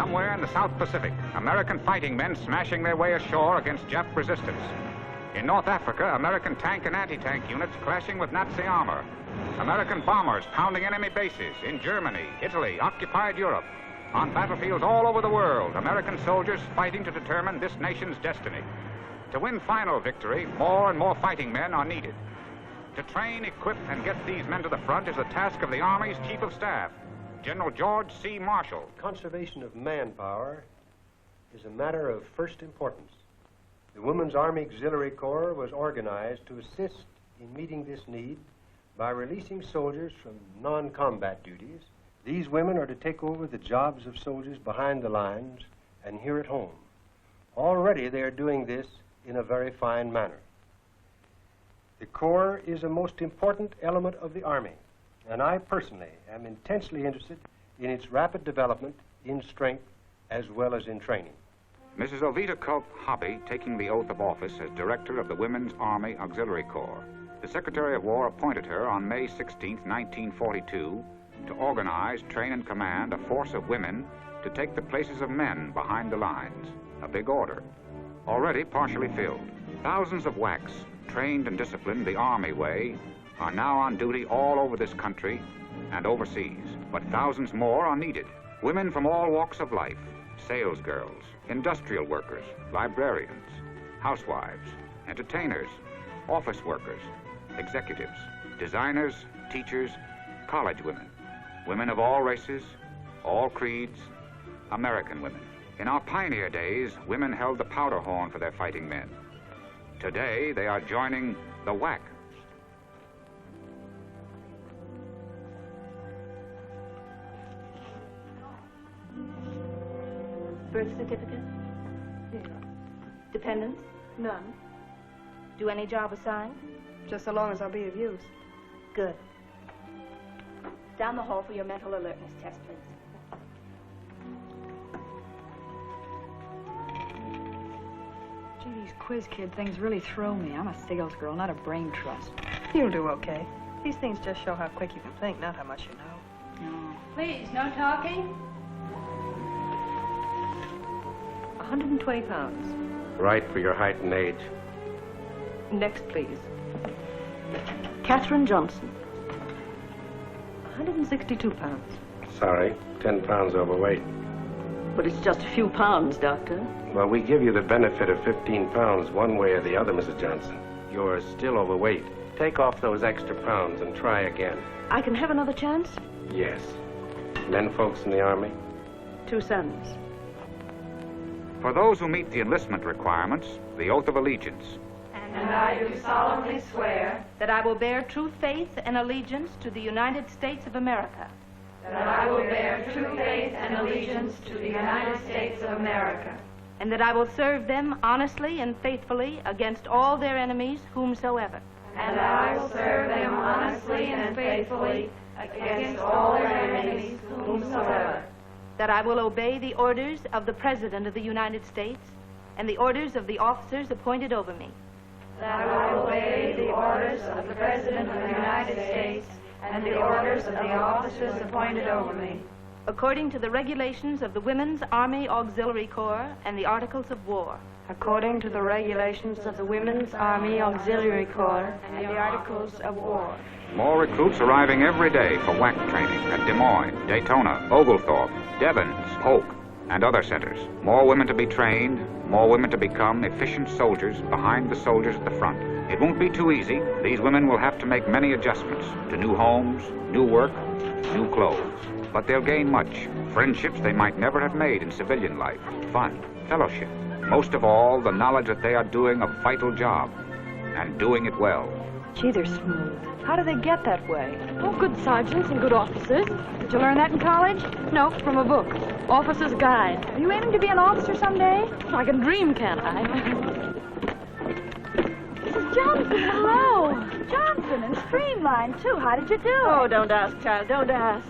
Somewhere in the South Pacific, American fighting men smashing their way ashore against Jap resistance. In North Africa, American tank and anti-tank units clashing with Nazi armor. American bombers pounding enemy bases in Germany, Italy, occupied Europe. On battlefields all over the world, American soldiers fighting to determine this nation's destiny. To win final victory, more and more fighting men are needed. To train, equip, and get these men to the front is the task of the Army's Chief of Staff, General George C. Marshall. Conservation of manpower is a matter of first importance. The Women's Army Auxiliary Corps was organized to assist in meeting this need by releasing soldiers from non-combat duties. These women are to take over the jobs of soldiers behind the lines and here at home. Already they are doing this in a very fine manner. The Corps is a most important element of the Army, and I personally am intensely interested in its rapid development in strength as well as in training. Mrs. Ovita Culp Hobby taking the oath of office as Director of the Women's Army Auxiliary Corps. The Secretary of War appointed her on May 16, 1942, to organize, train, and command a force of women to take the places of men behind the lines. A big order. Already partially filled. Thousands of WACs, trained and disciplined the Army way, are now on duty all over this country and overseas. But thousands more are needed. Women from all walks of life, sales girls, industrial workers, librarians, housewives, entertainers, office workers, executives, designers, teachers, college women, women of all races, all creeds, American women. In our pioneer days, women held the powder horn for their fighting men. Today, they are joining the WAC. Birth certificate? Yeah. Dependents? None. Do any job assigned? Just so long as I'll be of use. Good. Down the hall for your mental alertness test, please. Gee, these quiz kid things really throw me. I'm a sales girl, not a brain trust. You'll do okay. These things just show how quick you can think, not how much you know. No. Please, no talking. 120 pounds. Right for your height and age. Next, please. Catherine Johnson. 162 pounds. Sorry, 10 pounds overweight. But it's just a few pounds, Doctor. Well, we give you the benefit of 15 pounds one way or the other, Mrs. Johnson. You're still overweight. Take off those extra pounds and try again. I can have another chance? Yes. Men folks in the Army? 2 sons. For those who meet the enlistment requirements, the oath of allegiance. And I do solemnly swear that I will bear true faith and allegiance to the United States of America. that I will bear true faith and allegiance to the United States of America. And that I will serve them honestly and faithfully against all their enemies whomsoever. And I will serve them honestly and faithfully against all their enemies whomsoever. That I will obey the orders of the President of the United States and the orders of the officers appointed over me. That I will obey the orders of the President of the United States and the orders of the officers appointed over me. According to the regulations of the Women's Army Auxiliary Corps and the Articles of War. According to the regulations of the Women's Army Auxiliary Corps and the Articles of War. More recruits arriving every day for WAC training at Des Moines, Daytona, Oglethorpe, Devens, Polk, and other centers. More women to be trained, more women to become efficient soldiers behind the soldiers at the front. It won't be too easy. These women will have to make many adjustments to new homes, new work, new clothes. But they'll gain much. Friendships they might never have made in civilian life. Fun, fellowship. Most of all, the knowledge that they are doing a vital job and doing it well. Gee, they're smooth. How do they get that way? Oh, good sergeants and good officers. Did you learn that in college? No, from a book. Officer's Guide. Are you aiming to be an officer someday? I can dream, can't I? Mrs. Johnson, hello. Johnson and Streamline, too. How did you do? Oh, don't ask, child, don't ask.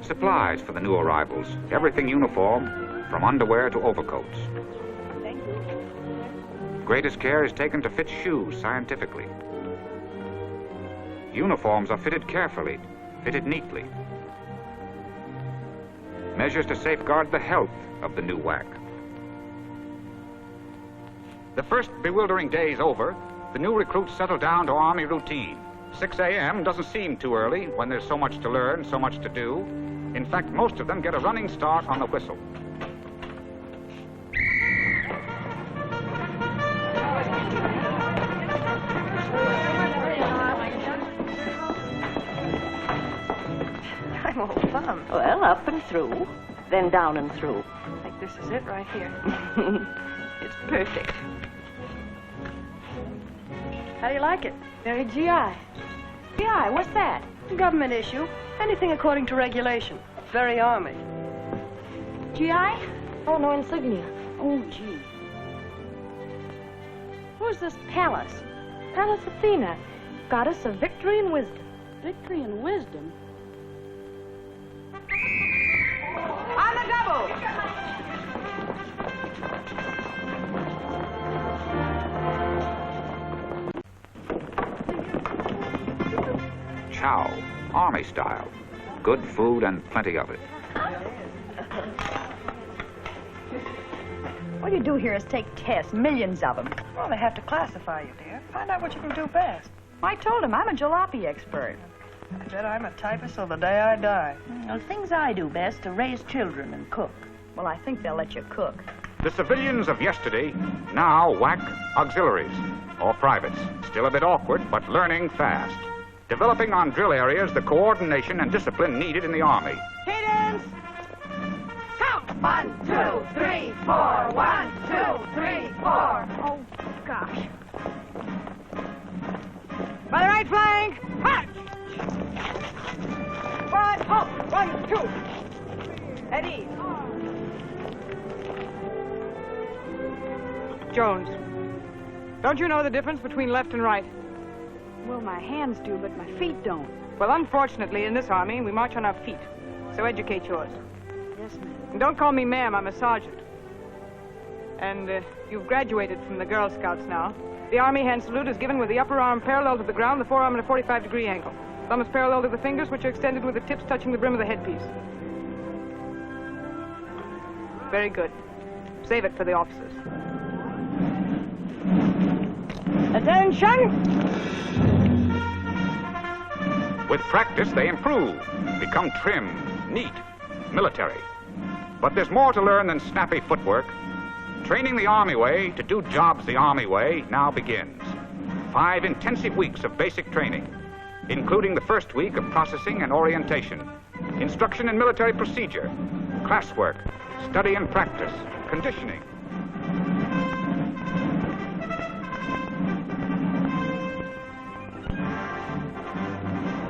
Supplies for the new arrivals. Everything uniform, from underwear to overcoats. Thank you. Greatest care is taken to fit shoes scientifically. Uniforms are fitted carefully fitted neatly. Measures to safeguard the health of the new WAC. The first bewildering days over, the new recruits settle down to Army routine. 6 a.m. doesn't seem too early when there's so much to learn, so much to do. In fact, most of them get a running start on the whistle. I'm all fun. Well, up and through, then down and through. I think this is it right here. It's perfect. How do you like it? Very GI. GI, what's that? Government issue. Anything according to regulation. Very Army. GI? Oh, no insignia. Oh, gee. Who's this Pallas? Pallas Athena, goddess of victory and wisdom. Victory and wisdom? On the double! Chow, Army style. Good food and plenty of it. All you do here is take tests, millions of them. Well, they have to classify you, dear. Find out what you can do best. I told him I'm a jalopy expert. I bet I'm a typist till the day I die. Well, things I do best to raise children and cook. Well, I think they'll let you cook. The civilians of yesterday, now WAC auxiliaries, or privates. Still a bit awkward, but learning fast. Developing on drill areas the coordination and discipline needed in the Army. Cadence! Count! 1, 2, 3, 4. 1, 2, 3, 4. Oh, gosh. By the right flank, march! 1, halt! 1, 2. Eddie. Jones, don't you know the difference between left and right? Well, my hands do, but my feet don't. Well, unfortunately, in this Army, we march on our feet. So educate yours. Yes, ma'am. And don't call me ma'am, I'm a sergeant. And you've graduated from the Girl Scouts now. The Army hand salute is given with the upper arm parallel to the ground, the forearm at a 45-degree angle. Thumb is parallel to the fingers, which are extended with the tips touching the brim of the headpiece. Very good. Save it for the officers. Attention! With practice, they improve, become trim, neat, military. But there's more to learn than snappy footwork. Training the Army way to do jobs the Army way now begins. 5 intensive weeks of basic training, including the first week of processing and orientation, instruction in military procedure, classwork, study and practice, conditioning.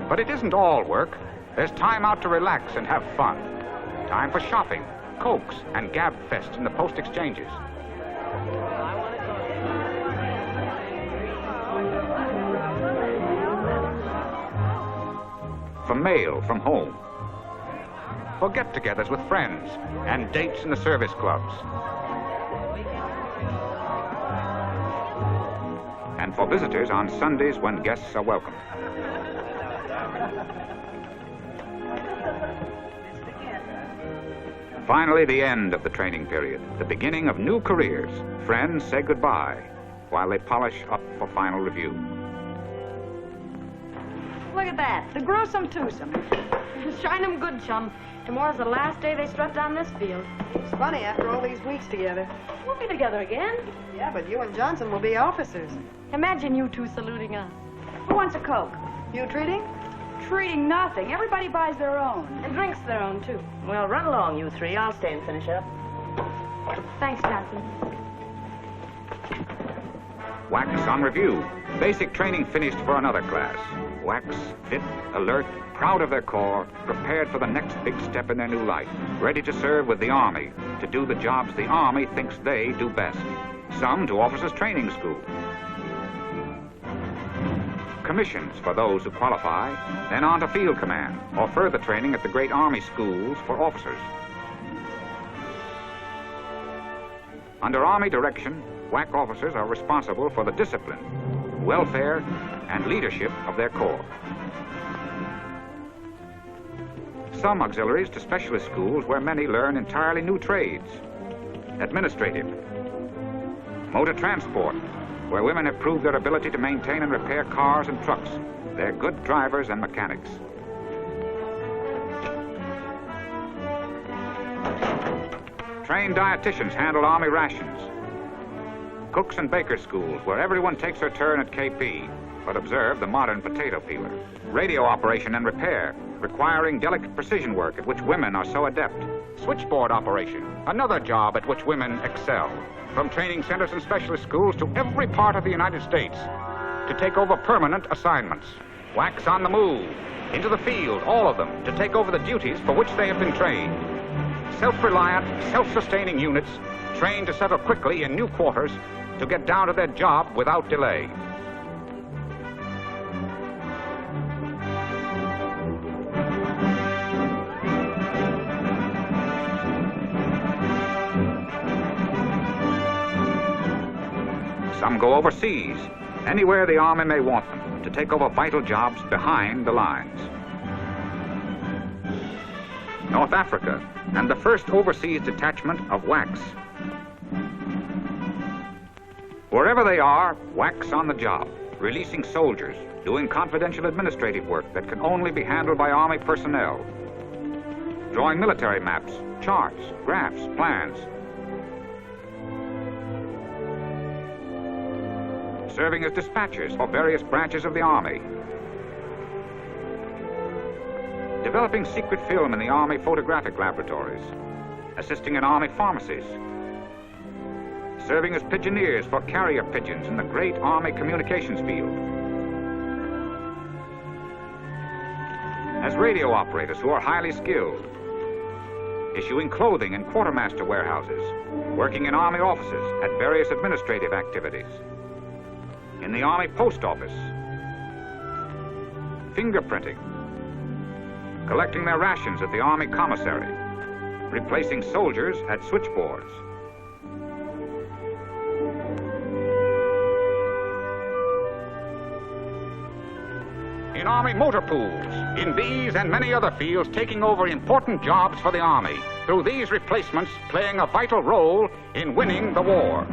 But it isn't all work. There's time out to relax and have fun. Time for shopping, cokes, and gab fest in the post exchanges. For mail from home. For get-togethers with friends and dates in the service clubs. And for visitors on Sundays when guests are welcome. Finally, the end of the training period, the beginning of new careers. Friends say goodbye while they polish up for final review. Look at that, the gruesome twosome. Shine 'em good, chum. Tomorrow's the last day they strut down this field. It's funny, after all these weeks together. We'll be together again. Yeah, but you and Johnson will be officers. Imagine you two saluting us. Who wants a Coke? You treating? Treating nothing. Everybody buys their own. And drinks their own, too. Well, run along, you three. I'll stay and finish up. Thanks, Johnson. WACs on review. Basic training finished for another class. WACs fit, alert, proud of their corps, prepared for the next big step in their new life, ready to serve with the Army, to do the jobs the Army thinks they do best. Some to officers' training school. Commissions for those who qualify, then on to field command, or further training at the great Army schools for officers. Under Army direction, WAC officers are responsible for the discipline, welfare, and leadership of their corps. some auxiliaries to specialist schools where many learn entirely new trades. Administrative. Motor transport, where women have proved their ability to maintain and repair cars and trucks. They're good drivers and mechanics. Trained dietitians handle Army rations. Cooks and baker schools, where everyone takes their turn at KP, but observe the modern potato peeler. Radio operation and repair, requiring delicate precision work at which women are so adept. Switchboard operation, another job at which women excel. From training centers and specialist schools to every part of the United States to take over permanent assignments. Wax on the move, into the field, all of them, to take over the duties for which they have been trained. Self-reliant, self-sustaining units, trained to settle quickly in new quarters to get down to their job without delay. Some go overseas, anywhere the Army may want them, to take over vital jobs behind the lines. North Africa, and the first overseas detachment of WACS. Wherever they are, WACS on the job, releasing soldiers, doing confidential administrative work that can only be handled by Army personnel, drawing military maps, charts, graphs, plans, serving as dispatchers for various branches of the Army, developing secret film in the Army photographic laboratories, assisting in Army pharmacies, serving as pigeoneers for carrier pigeons in the great Army communications field, as radio operators who are highly skilled, issuing clothing in quartermaster warehouses, working in Army offices at various administrative activities, in the Army Post Office, fingerprinting, collecting their rations at the Army Commissary, replacing soldiers at switchboards. In Army motor pools, in these and many other fields, taking over important jobs for the Army, through these replacements playing a vital role in winning the war.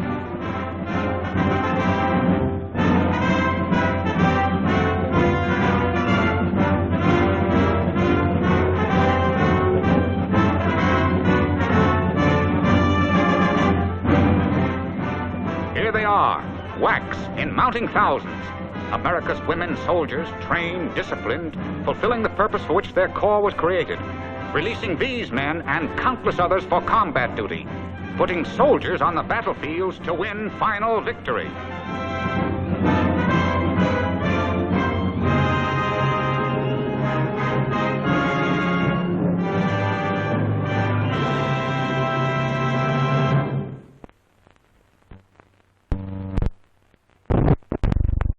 Here they are, WACS in mounting thousands. America's women soldiers, trained, disciplined, fulfilling the purpose for which their corps was created, releasing these men and countless others for combat duty, putting soldiers on the battlefields to win final victory.